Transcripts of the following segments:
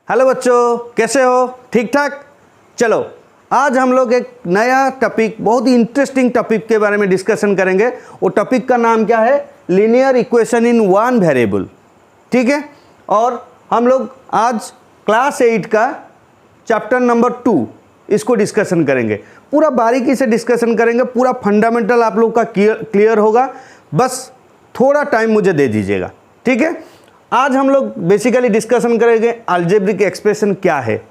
Hello बच्चों, कैसे हो? ठीक ठाक। चलो, आज हम लोग एक नया टॉपिक, बहुत ही इंटरेस्टिंग टॉपिक के बारे में डिस्कशन करेंगे। वो टॉपिक का नाम क्या है? Linear equation in one variable. ठीक है। और हम लोग आज क्लास 8 का चैप्टर नंबर 2 इसको डिस्कशन करेंगे। पूरा बारीकी से डिस्कशन करेंगे, पूरा फंडामेंटल आप लोग का क्लियर होगा। बस थोड़ा टाइम मुझे दे दीजिएगा, ठीक है। आज हम लोग बेसिकली डिस्कशन करेंगे अलजेब्रिक एक्सप्रेशन क्या है,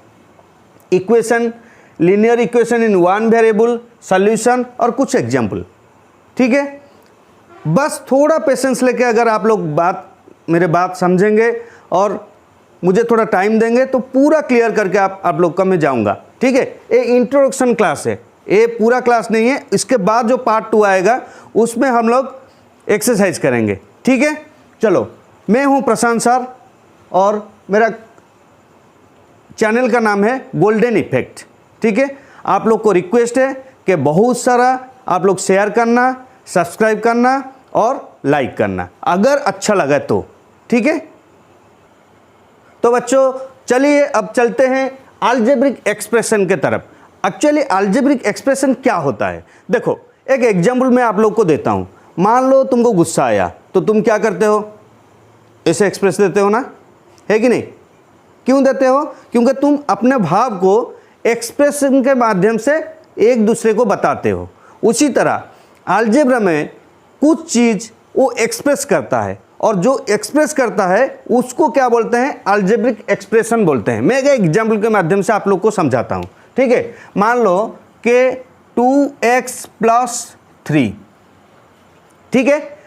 equation, linear equation in one variable, solution और कुछ एग्जांपल। ठीक है। बस थोड़ा पेशेंस लेके अगर आप लोग मेरे बात समझेंगे और मुझे थोड़ा टाइम देंगे तो पूरा क्लियर करके आप लोग का मैं जाऊंगा। ठीक है। ये इंट्रोडक्शन क्लास है, ये पूरा क्लास नहीं है। इसके बाद जो पार्ट 2 आएगा उसमें हम लोग एक्सरसाइज करेंगे। ठीक है। चलो, मैं हूं प्रशांत सर और मेरा चैनल का नाम है गोल्डन इफेक्ट। ठीक है। आप लोग को रिक्वेस्ट है कि बहुत सारा आप लोग शेयर करना, सब्सक्राइब करना और लाइक करना अगर अच्छा लगा तो। ठीक है। तो बच्चों चलिए अब चलते हैं अलजेब्रिक एक्सप्रेशन के तरफ। एक्चुअली अलजेब्रिक एक्सप्रेशन क्या होता है? देखो, एक एग्जाम्पल मैं आप लोग को देता हूं। मान लो तुमको गुस्सा आया तो तुम क्या करते हो? ऐसे एक्सप्रेस देते हो ना, है कि नहीं? क्यों देते हो? क्योंकि तुम अपने भाव को एक्सप्रेशन के माध्यम से एक दूसरे को बताते हो। उसी तरह अलजेब्रा में कुछ चीज़ वो एक्सप्रेस करता है और जो एक्सप्रेस करता है उसको क्या बोलते हैं? अलजेब्रिक एक्सप्रेशन बोलते हैं। मैं एक एग्जाम्पल के माध्यम से आप लोग को समझाता हूँ। ठीक है। मान लो कि 2x + 3, ठीक है,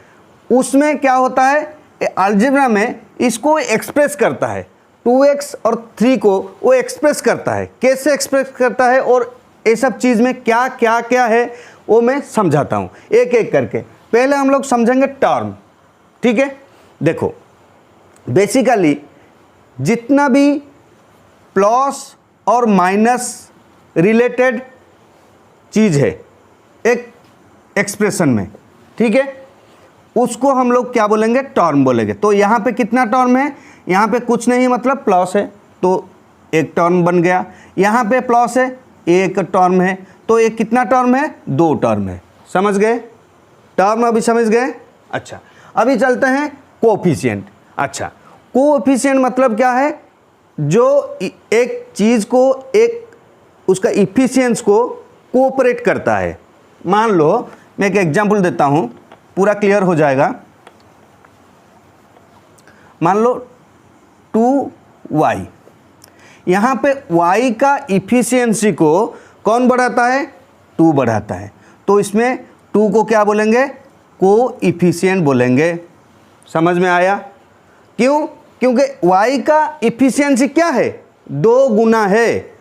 उसमें क्या होता है? अलजेब्रा में इसको एक्सप्रेस करता है, 2x और 3 को वो एक्सप्रेस करता है। कैसे एक्सप्रेस करता है और ये सब चीज़ में क्या क्या क्या है वो मैं समझाता हूँ एक एक करके। पहले हम लोग समझेंगे टर्म। ठीक है। देखो, बेसिकली जितना भी प्लस और माइनस रिलेटेड चीज़ है एक एक्सप्रेशन में, ठीक है, उसको हम लोग क्या बोलेंगे? टर्म बोलेंगे। तो यहाँ पे कितना टर्म है? यहाँ पे कुछ नहीं, मतलब प्लस है तो एक टर्म बन गया। यहाँ पे प्लस है, एक टर्म है, तो ये कितना टर्म है? 2 टर्म है। समझ गए? टर्म अभी समझ गए? अच्छा, अभी चलते हैं कोएफिशिएंट। अच्छा, कोएफिशिएंट मतलब क्या है? जो एक चीज़ को, एक उसका इफिशियंस को कोऑपरेट करता है। मान लो मैं एक एग्जांपल देता हूँ, पूरा क्लियर हो जाएगा। मान लो 2y, यहाँ पे y का इफिशियंसी को कौन बढ़ाता है? 2 बढ़ाता है। तो इसमें 2 को क्या बोलेंगे? कोएफिशिएंट बोलेंगे। समझ में आया? क्यों? क्योंकि y का इफिशियंसी क्या है? 2 गुना है,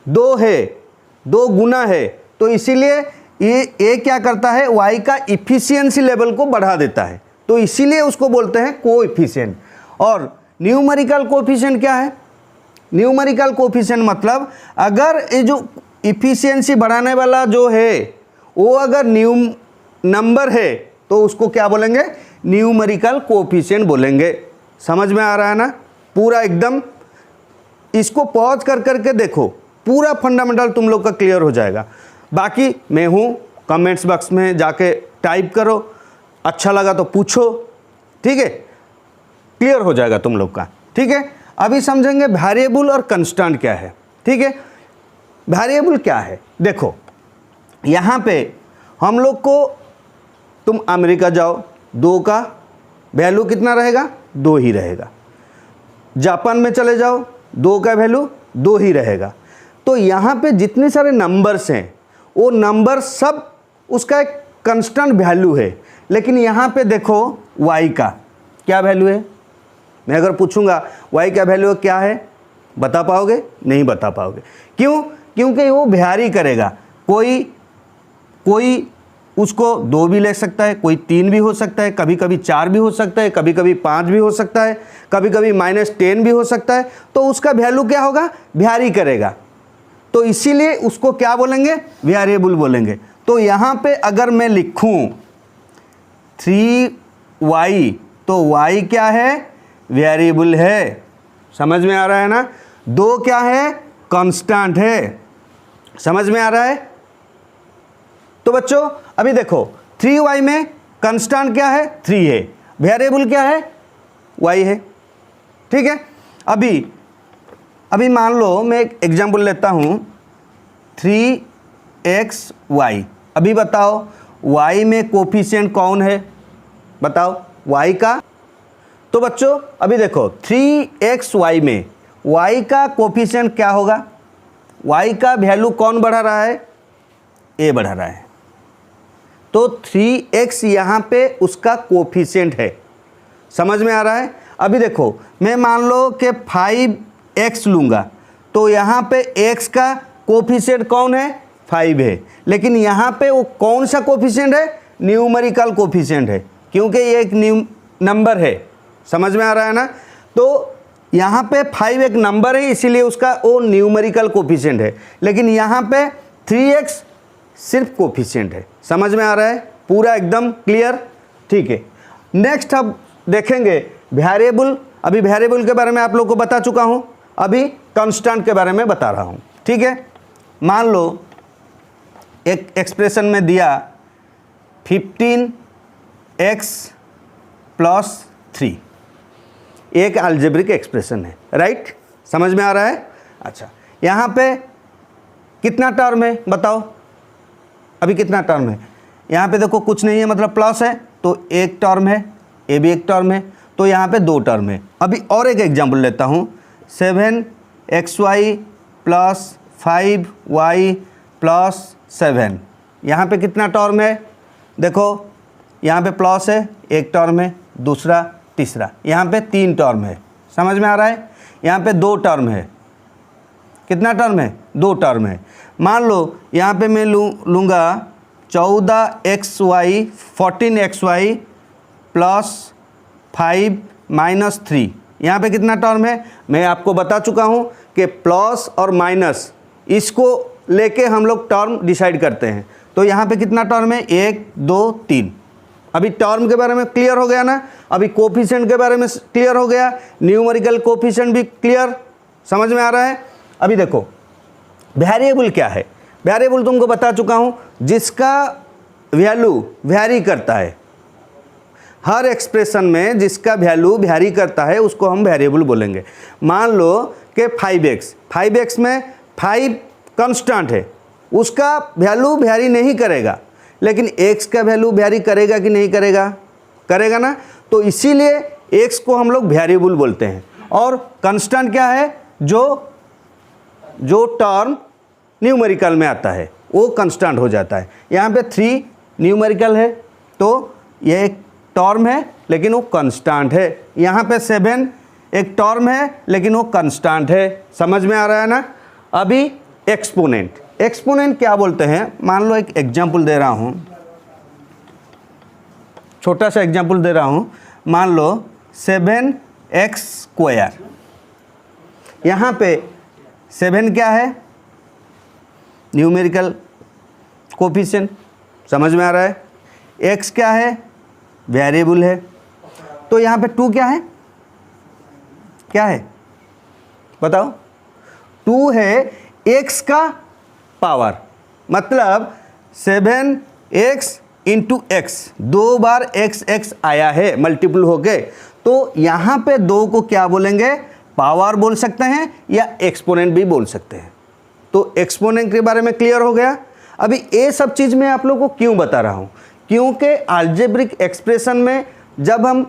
2 है, 2 गुना है। तो इसीलिए ये क्या करता है? y का इफिशियंसी लेवल को बढ़ा देता है। तो इसीलिए उसको बोलते हैं कोएफिशिएंट। और न्यूमेरिकल कोएफिशिएंट क्या है? न्यूमेरिकल कोएफिशिएंट मतलब अगर ये जो इफिशियंसी बढ़ाने वाला जो है वो अगर नंबर है तो उसको क्या बोलेंगे? न्यूमेरिकल कोएफिशिएंट बोलेंगे। समझ में आ रहा है ना? पूरा एकदम इसको पॉज कर करके देखो, पूरा फंडामेंटल तुम लोग का क्लियर हो जाएगा। बाकी मैं हूँ, कमेंट्स बॉक्स में जाके टाइप करो, अच्छा लगा तो पूछो। ठीक है, क्लियर हो जाएगा तुम लोग का। ठीक है। अभी समझेंगे वेरिएबल और कांस्टेंट क्या है। ठीक है। वेरिएबल क्या है? देखो, यहाँ पे हम लोग को, तुम अमेरिका जाओ, 2 का वैल्यू कितना रहेगा? 2 ही रहेगा। जापान में चले जाओ, 2 का वैल्यू 2 ही रहेगा। तो यहाँ पे जितने सारे नंबर्स हैं वो नंबर सब उसका एक कांस्टेंट वैल्यू है। लेकिन यहाँ पे देखो y का क्या वैल्यू है? मैं अगर पूछूंगा y का वैल्यू क्या है, बता पाओगे? नहीं बता पाओगे। क्यों? क्योंकि वो वेरी करेगा। कोई उसको 2 भी ले सकता है, कोई 3 भी हो सकता है, कभी कभी 4 भी हो सकता है, कभी कभी 5 भी हो सकता है, कभी कभी -10 भी हो सकता है। तो उसका वैल्यू क्या होगा? वेरी करेगा। तो इसीलिए उसको क्या बोलेंगे? वेरिएबल बोलेंगे। तो यहाँ पे अगर मैं लिखूँ 3y, तो y क्या है? वेरिएबल है। समझ में आ रहा है ना? 2 क्या है, कांस्टेंट है। समझ में आ रहा है? तो बच्चों अभी देखो 3y में कांस्टेंट क्या है, 3 है, वेरिएबल क्या है, y है। ठीक है, अभी मान लो मैं एक एग्जांपल लेता हूँ 3xy। अभी बताओ y में कोफिशिएंट कौन है, बताओ y का। तो बच्चों अभी देखो 3xy में y का कोफिशिएंट क्या होगा, y का वैल्यू कौन बढ़ा रहा है, a बढ़ा रहा है। तो 3x यहाँ पे उसका कोफिशिएंट है। समझ में आ रहा है? अभी देखो मैं मान लो कि 5x लूँगा तो यहाँ पे x का कोफिशिएंट कौन है, 5 है, लेकिन यहाँ पे वो कौन सा कोफिशिएंट है, न्यूमेरिकल कोफिशिएंट है, क्योंकि ये एक नंबर है। समझ में आ रहा है ना? तो यहाँ पे 5 एक नंबर है, इसीलिए उसका वो न्यूमेरिकल कोफिशिएंट है, लेकिन यहाँ पे 3x सिर्फ कोफिशिएंट है। समझ में आ रहा है? पूरा एकदम क्लियर? ठीक है। नेक्स्ट अब देखेंगे वेरिएबल। अभी वेरिएबल के बारे में आप लोग को बता चुका हूँ, अभी कांस्टेंट के बारे में बता रहा हूँ। ठीक है, मान लो एक एक्सप्रेशन में दिया 15x + 3, एक अलजेब्रिक एक्सप्रेशन है, राइट? समझ में आ रहा है? अच्छा, यहाँ पे कितना टर्म है बताओ, अभी कितना टर्म है? यहाँ पे देखो कुछ नहीं है, मतलब प्लस है, तो एक टर्म है, ये भी एक टर्म है, तो यहाँ पे 2 टर्म है। अभी और एक एग्जांपल लेता हूँ 7xy + 5y + 7। यहाँ पे कितना टर्म है? देखो यहाँ पे प्लस है, एक टर्म है, दूसरा, तीसरा, यहाँ पे 3 टर्म है। समझ में आ रहा है? यहाँ पे 2 टर्म है। कितना टर्म है? 2 टर्म है। मान लो यहाँ पे मैं लूँगा 14xy + 5 - 3। यहाँ पे कितना टर्म है? मैं आपको बता चुका हूँ कि प्लस और माइनस इसको लेके हम लोग टर्म डिसाइड करते हैं। तो यहाँ पे कितना टर्म है? 1 2 3। अभी टर्म के बारे में क्लियर हो गया ना? अभी कोफिशिएंट के बारे में क्लियर हो गया, न्यूमेरिकल कोफिशिएंट भी क्लियर। समझ में आ रहा है? अभी देखो वेरिएबल क्या है। वेरिएबल तुमको बता चुका हूँ, जिसका वैल्यू वैरी करता है। हर एक्सप्रेशन में जिसका वैल्यू वैरी करता है उसको हम वेरिएबल बोलेंगे। मान लो कि 5x में 5 कांस्टेंट है, उसका वैल्यू वैरी नहीं करेगा, लेकिन x का वैल्यू वैरी करेगा कि नहीं करेगा? करेगा ना? तो इसीलिए x को हम लोग वेरिएबल बोलते हैं। और कांस्टेंट क्या है? जो टर्म न्यूमेरिकल में आता है वो कांस्टेंट हो जाता है। यहाँ पे 3 न्यूमेरिकल है तो ये एक टर्म है लेकिन वो कांस्टेंट है। यहाँ पे 7 एक टर्म है लेकिन वो कांस्टेंट है। समझ में आ रहा है ना? अभी एक्सपोनेंट क्या बोलते हैं? मान लो एक एग्जांपल दे रहा हूँ, छोटा सा एग्जांपल दे रहा हूँ। मान लो 7x²। यहाँ पे 7 क्या है? Numerical coefficient. समझ में आ रहा है? x क्या है? वेरिएबल है। तो यहाँ पे 2 क्या है? क्या है बताओ? 2 है x का पावर, मतलब 7x × x, 2 बार x आया है मल्टीपल होके। तो यहाँ पे 2 को क्या बोलेंगे? पावर बोल सकते हैं या एक्सपोनेंट भी बोल सकते हैं। तो एक्सपोनेंट के बारे में क्लियर हो गया। अभी ये सब चीज़ मैं आप लोगों को क्यों बता रहा हूँ? क्योंकि अलजेब्रिक एक्सप्रेशन में जब हम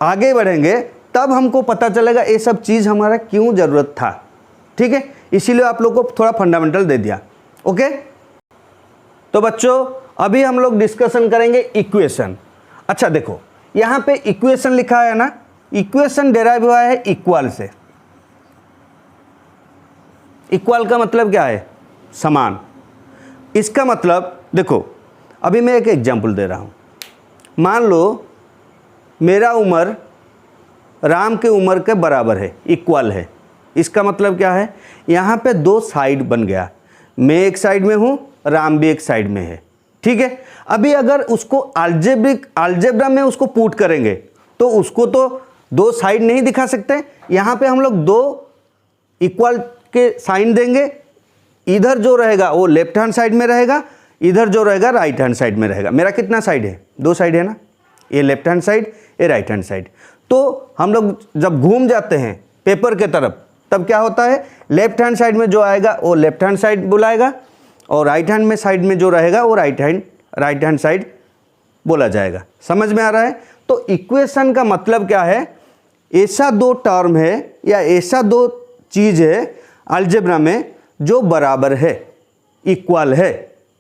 आगे बढ़ेंगे तब हमको पता चलेगा ये सब चीज़ हमारा क्यों ज़रूरत था। ठीक है, इसीलिए आप लोग को थोड़ा फंडामेंटल दे दिया। ओके, तो बच्चों अभी हम लोग डिस्कशन करेंगे इक्वेशन। अच्छा देखो यहाँ पे इक्वेशन लिखा है ना, इक्वेशन डेराइव हुआ है इक्वल से। इक्वल का मतलब क्या है? समान। इसका मतलब देखो, अभी मैं एक एग्जांपल दे रहा हूँ। मान लो मेरा उम्र राम के उम्र के बराबर है, इक्वल है। इसका मतलब क्या है? यहाँ पे 2 साइड बन गया, मैं एक साइड में हूँ, राम भी एक साइड में है। ठीक है, अभी अगर उसको अलजेब्रा में उसको पुट करेंगे तो उसको तो 2 साइड नहीं दिखा सकते। यहाँ पे हम लोग 2 इक्वल के साइन देंगे, इधर जो रहेगा वो लेफ्ट हैंड साइड में रहेगा, इधर जो रहेगा राइट हैंड साइड में रहेगा। मेरा कितना साइड है? 2 साइड है ना, ये लेफ्ट हैंड साइड, ये राइट हैंड साइड। तो हम लोग जब घूम जाते हैं पेपर के तरफ, तब क्या होता है, लेफ्ट हैंड साइड में जो आएगा वो लेफ्ट हैंड साइड बुलाएगा, और राइट हैंड में साइड में जो रहेगा वो राइट हैंड साइड बोला जाएगा। समझ में आ रहा है? तो इक्वेशन का मतलब क्या है, ऐसा 2 टर्म है या ऐसा 2 चीज़ है अलजेब्रा में जो बराबर है, इक्वल है।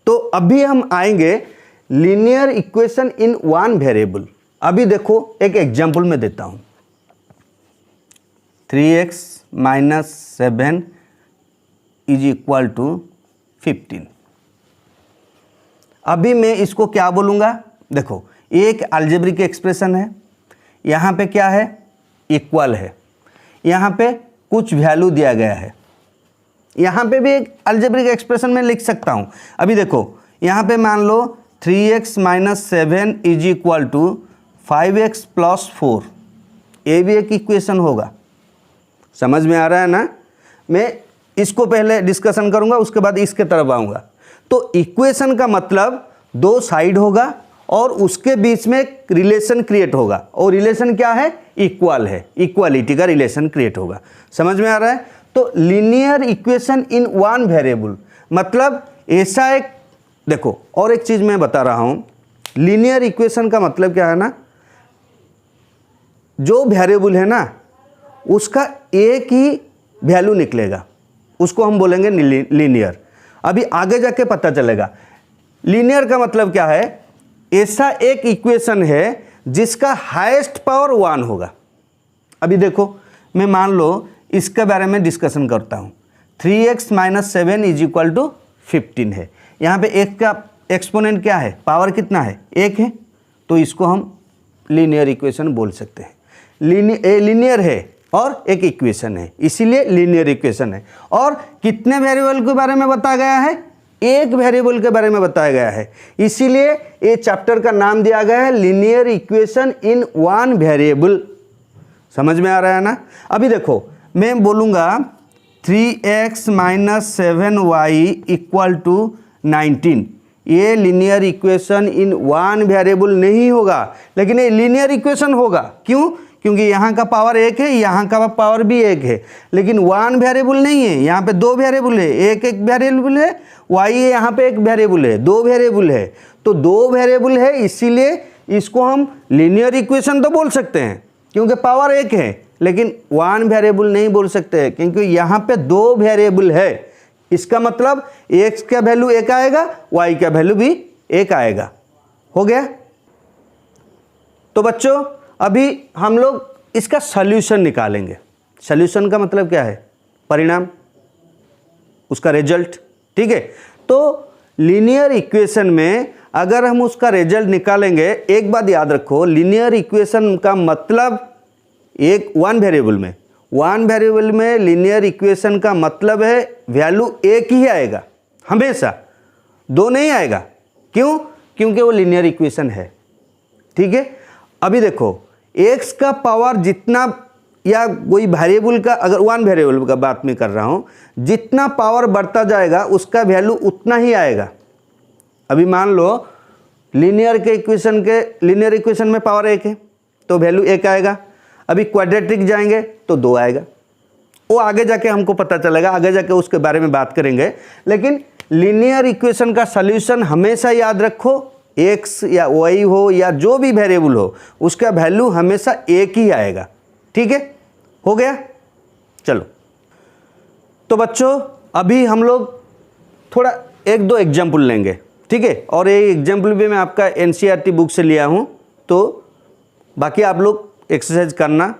तो अभी हम आएंगे लीनियर इक्वेशन इन 1 वेरिएबल। अभी देखो एक एग्जांपल मैं देता हूं, 3x - 7 = 15। अभी मैं इसको क्या बोलूँगा, देखो एक अलजेब्रिक एक्सप्रेशन है, यहाँ पे क्या है, इक्वल है, यहाँ पे कुछ वैल्यू दिया गया है, यहाँ पे भी एक अलजेब्रिक एक्सप्रेशन में लिख सकता हूँ। अभी देखो यहाँ पे मान लो 3x - 7 = 5x + 4, ये भी एक इक्वेशन होगा। समझ में आ रहा है ना? मैं इसको पहले डिस्कशन करूँगा, उसके बाद इसके तरफ आऊँगा। तो इक्वेशन का मतलब 2 साइड होगा और उसके बीच में एक रिलेशन क्रिएट होगा, और रिलेशन क्या है, इक्वल है, इक्वालिटी का रिलेशन क्रिएट होगा। समझ में आ रहा है? तो लीनियर इक्वेशन इन 1 वेरिएबल मतलब ऐसा एक, देखो और एक चीज़ मैं बता रहा हूँ, लीनियर इक्वेशन का मतलब क्या है ना, जो वेरिएबल है ना उसका एक ही वैल्यू निकलेगा, उसको हम बोलेंगे लीनियर। अभी आगे जाके पता चलेगा लीनियर का मतलब क्या है, ऐसा एक इक्वेशन है जिसका हाईएस्ट पावर 1 होगा। अभी देखो मैं मान लो इसके बारे में डिस्कशन करता हूँ, 3x - 7 = 15 है, यहाँ पे एक का एक्सपोनेंट क्या है, पावर कितना है, 1 है, तो इसको हम लीनियर इक्वेशन बोल सकते हैं। लीनियर है और एक इक्वेशन है, इसीलिए लीनियर इक्वेशन है। और कितने वेरिएबल के बारे में बताया गया है, एक वेरिएबल के बारे में बताया गया है, इसीलिए ये चैप्टर का नाम दिया गया है लीनियर इक्वेशन इन 1 वेरिएबल। समझ में आ रहा है ना? अभी देखो मैं बोलूँगा 3x - 7y = 19, ये लीनियर इक्वेशन इन 1 वेरिएबल नहीं होगा, लेकिन ये लीनियर इक्वेशन होगा। क्यों? क्योंकि यहाँ का पावर 1 है, यहाँ का पावर भी 1 है, लेकिन 1 वेरिएबल नहीं है, यहाँ पे 2 वेरिएबल है, एक वेरिएबल है y है, यहाँ पे एक वेरिएबल है, 2 वेरिएबल है। तो 2 वेरिएबल है, इसीलिए इसको हम लीनियर इक्वेशन तो बोल सकते हैं क्योंकि पावर 1 है, लेकिन 1 वेरिएबल नहीं बोल सकते हैं क्योंकि यहाँ पे 2 वेरिएबल है। इसका मतलब x का वैल्यू 1 आएगा, y का वैल्यू भी 1 आएगा। हो गया? तो बच्चों अभी हम लोग इसका सॉल्यूशन निकालेंगे। सॉल्यूशन का मतलब क्या है, परिणाम, उसका रिजल्ट। ठीक है? तो लीनियर इक्वेशन में अगर हम उसका रिजल्ट निकालेंगे, एक बात याद रखो, लीनियर इक्वेशन का मतलब एक 1 वेरिएबल में लीनियर इक्वेशन का मतलब है वैल्यू 1 ही आएगा, हमेशा 2 नहीं आएगा। क्यों? क्योंकि वो लीनियर इक्वेशन है। ठीक है? अभी देखो x का पावर जितना, या कोई वेरिएबल का, अगर 1 वेरिएबल का बात मैं कर रहा हूँ, जितना पावर बढ़ता जाएगा उसका वैल्यू उतना ही आएगा। अभी मान लो लीनियर इक्वेशन में पावर 1 है तो वैल्यू 1 आएगा। अभी क्वाड्रेटिक जाएंगे तो 2 आएगा। वो आगे जाके हमको पता चलेगा, आगे जाके उसके बारे में बात करेंगे। लेकिन लीनियर इक्वेशन का सॉल्यूशन हमेशा याद रखो, x या y हो या जो भी वेरिएबल हो, उसका वैल्यू हमेशा 1 ही आएगा। ठीक है? हो गया? चलो तो बच्चों अभी हम लोग थोड़ा 1-2 एग्जाम्पल लेंगे। ठीक है? और ये एग्जाम्पल भी मैं आपका NCERT बुक से लिया हूँ, तो बाकी आप लोग एक्सरसाइज करना,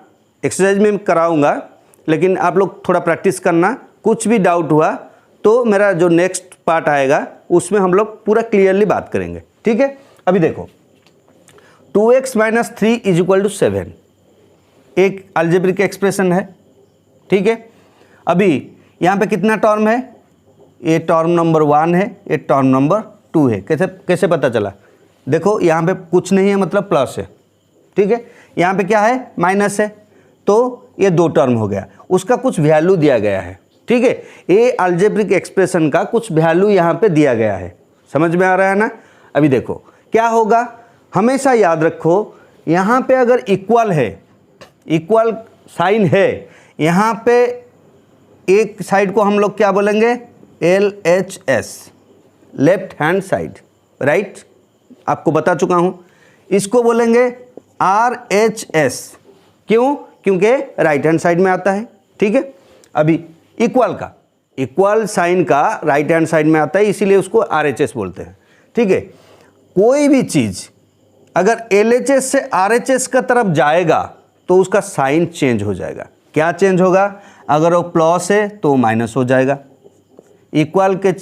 एक्सरसाइज में कराऊंगा, लेकिन आप लोग थोड़ा प्रैक्टिस करना। कुछ भी डाउट हुआ तो मेरा जो नेक्स्ट पार्ट आएगा उसमें हम लोग पूरा क्लियरली बात करेंगे। ठीक है? अभी देखो 2x - 3 = 7 एक अलजेब्रिक एक्सप्रेशन है। ठीक है? अभी यहाँ पे कितना टर्म है, ये टर्म नंबर 1 है, ये टर्म नंबर 2 है। कैसे पता चला? देखो यहाँ पे कुछ नहीं है मतलब प्लस है। ठीक है? यहाँ पे क्या है, माइनस है, तो ये 2 टर्म हो गया, उसका कुछ वैल्यू दिया गया है, ठीक है। ये अलजेब्रिक एक्सप्रेशन का कुछ वैल्यू यहाँ पे दिया गया है, समझ में आ रहा है ना। अभी देखो क्या होगा, हमेशा याद रखो यहाँ पे अगर इक्वल है, इक्वल साइन है, यहाँ पे एक साइड को हम लोग क्या बोलेंगे, LHS, left hand side, right, आपको बता चुका हूँ। इसको बोलेंगे RHS, क्यों, क्योंकि राइट हैंड साइड में आता है, ठीक है। अभी इक्वल का, इक्वल साइन का राइट हैंड साइड में आता है, इसीलिए उसको RHS बोलते हैं, ठीक है। कोई भी चीज़ अगर LHS से RHS का तरफ जाएगा तो उसका साइन चेंज हो जाएगा। क्या चेंज होगा, अगर वो प्लस है तो माइनस हो जाएगा, इक्वल के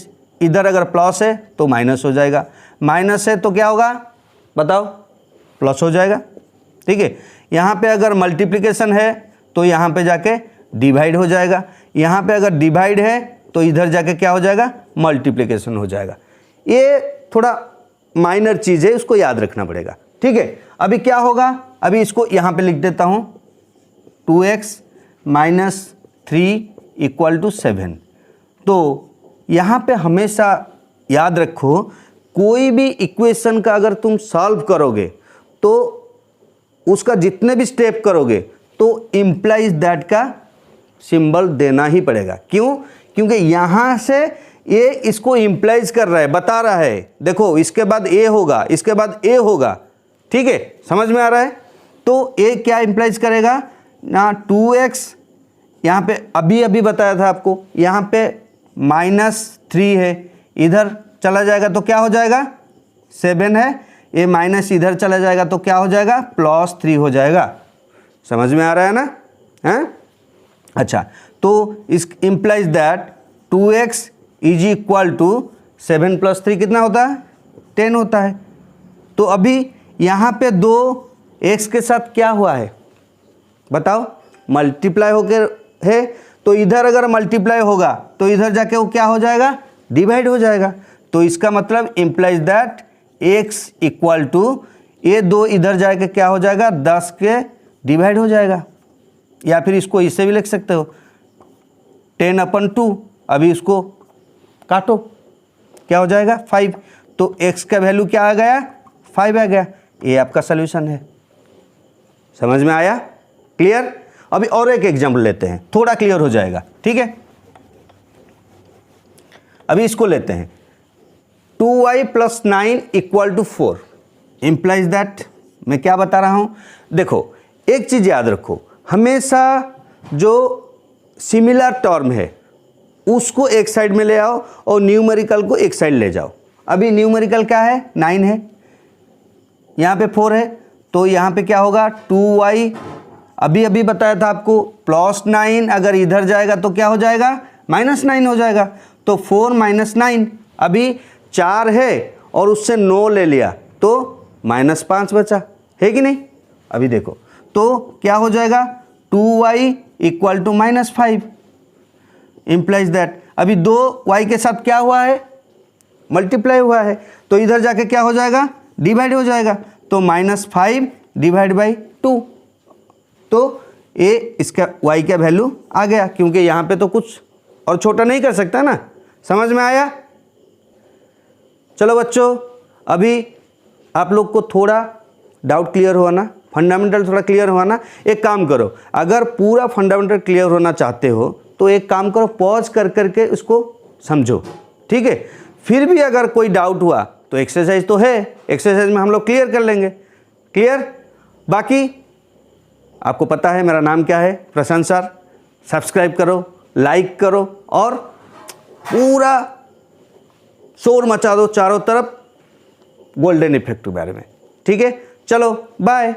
इधर अगर प्लस है तो माइनस हो जाएगा, माइनस है तो क्या होगा बताओ, प्लस हो जाएगा, ठीक है। यहाँ पे अगर मल्टीप्लिकेशन है तो यहाँ पे जाके डिवाइड हो जाएगा, यहाँ पे अगर डिवाइड है तो इधर जाके क्या हो जाएगा, मल्टीप्लिकेशन हो जाएगा। ये थोड़ा माइनर चीज़ है, उसको याद रखना पड़ेगा, ठीक है। अभी क्या होगा, अभी इसको यहाँ पे लिख देता हूँ, 2x - 3 = 7। तो यहाँ पे हमेशा याद रखो, कोई भी इक्वेशन का अगर तुम सॉल्व करोगे तो उसका जितने भी स्टेप करोगे तो इम्प्लाइज दैट का सिंबल देना ही पड़ेगा। क्यों, क्योंकि यहाँ से ये इसको इम्प्लाइज कर रहा है, बता रहा है, देखो इसके बाद ए होगा, इसके बाद ए होगा, ठीक है, समझ में आ रहा है। तो ए क्या इम्प्लाइज करेगा ना, 2x, यहाँ पे अभी बताया था आपको, यहाँ पे -3 है, इधर चला जाएगा तो क्या हो जाएगा, 7 है, ये माइनस इधर चला जाएगा तो क्या हो जाएगा, +3 हो जाएगा। समझ में आ रहा है ना, हैं? अच्छा, तो इस इम्प्लाइज दैट 2x = 7 + 3 कितना होता है, 10 होता है। तो अभी यहाँ पे 2x के साथ क्या हुआ है बताओ, मल्टीप्लाई होकर है, तो इधर अगर मल्टीप्लाई होगा तो इधर जाके वो क्या हो जाएगा, डिवाइड हो जाएगा। तो इसका मतलब इम्प्लाइज दैट x = ये 2 इधर जाके क्या हो जाएगा, 10 के डिवाइड हो जाएगा। या फिर इसको इससे भी लिख सकते हो, 10/2। अभी इसको काटो, क्या हो जाएगा, 5। तो x का वैल्यू क्या आ गया, 5 आ गया। ये आपका सोल्यूशन है। समझ में आया, क्लियर। अभी और एक एग्जाम्पल लेते हैं, थोड़ा क्लियर हो जाएगा, ठीक है। अभी इसको लेते हैं, 2y + 9 = 4 इम्प्लाइज दैट, मैं क्या बता रहा हूं, देखो एक चीज याद रखो, हमेशा जो सिमिलर टर्म है उसको एक साइड में ले आओ और न्यूमेरिकल को एक साइड ले जाओ। अभी न्यूमेरिकल क्या है, 9 है, यहाँ पे 4 है, तो यहाँ पे क्या होगा, 2y, अभी बताया था आपको, +9 अगर इधर जाएगा तो क्या हो जाएगा, -9 हो जाएगा। तो 4 - 9, अभी 4 है और उससे 9 ले लिया तो -5 बचा, है कि नहीं। अभी देखो तो क्या हो जाएगा, 2y = -5 इम्प्लाइज दैट, अभी 2y के साथ क्या हुआ है, मल्टीप्लाई हुआ है, तो इधर जाके क्या हो जाएगा, डिवाइड हो जाएगा। तो -5 / 2, तो ये इसका y का वैल्यू आ गया, क्योंकि यहाँ पे तो कुछ और छोटा नहीं कर सकता ना। समझ में आया। चलो बच्चों, अभी आप लोग को थोड़ा डाउट क्लियर हुआ ना, फंडामेंटल थोड़ा क्लियर हुआ ना। एक काम करो, अगर पूरा फंडामेंटल क्लियर होना चाहते हो तो एक काम करो, पॉज कर करके उसको समझो, ठीक है। फिर भी अगर कोई डाउट हुआ तो एक्सरसाइज तो है, एक्सरसाइज में हम लोग क्लियर कर लेंगे, क्लियर। बाकी आपको पता है मेरा नाम क्या है, प्रशांत सर। सब्सक्राइब करो, लाइक करो और पूरा शोर मचा दो चारों तरफ गोल्डन इफेक्ट के बारे में, ठीक है। चलो बाय।